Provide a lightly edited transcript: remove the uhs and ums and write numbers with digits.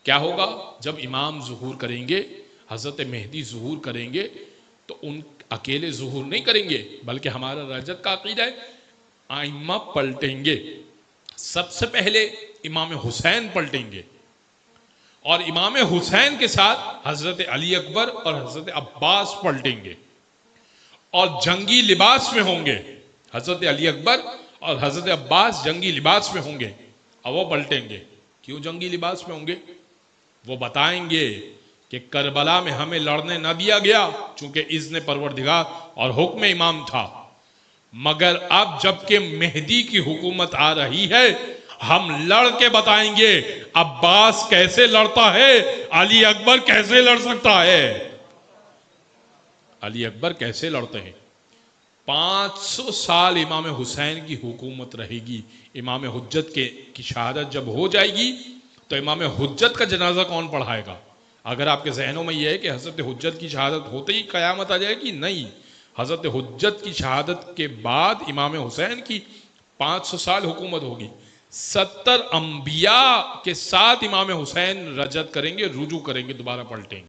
کیا ہوگا؟ جب امام ظہور کریں گے، حضرت مہدی ظہور کریں گے، تو ان اکیلے ظہور نہیں کریں گے، بلکہ ہمارا رجت کا عقیدہ ہے آئمہ پلٹیں گے۔ سب سے پہلے امام حسین پلٹیں گے، اور امام حسین کے ساتھ حضرت علی اکبر اور حضرت عباس پلٹیں گے، اور جنگی لباس میں ہوں گے۔ حضرت علی اکبر اور حضرت عباس جنگی لباس میں ہوں گے، اور وہ پلٹیں گے۔ کیوں جنگی لباس میں ہوں گے؟ وہ بتائیں گے کہ کربلا میں ہمیں لڑنے نہ دیا گیا چونکہ اذن پروردگار اور حکم امام تھا، مگر اب جب کہ مہدی کی حکومت آ رہی ہے، ہم لڑ کے بتائیں گے عباس کیسے لڑتا ہے، علی اکبر کیسے لڑ سکتا ہے۔ علی اکبر کیسے لڑتے ہیں؟ 500 سال امام حسین کی حکومت رہے گی۔ امام حجت کی شہادت جب ہو جائے گی تو امام حجت کا جنازہ کون پڑھائے گا؟ اگر آپ کے ذہنوں میں یہ ہے کہ حضرت حجت کی شہادت ہوتے ہی قیامت آ جائے گی، نہیں، حضرت حجت کی شہادت کے بعد امام حسین کی 500 سال حکومت ہوگی۔ 70 انبیاء کے ساتھ امام حسین رجت کریں گے، رجوع کریں گے، دوبارہ پلٹیں گے۔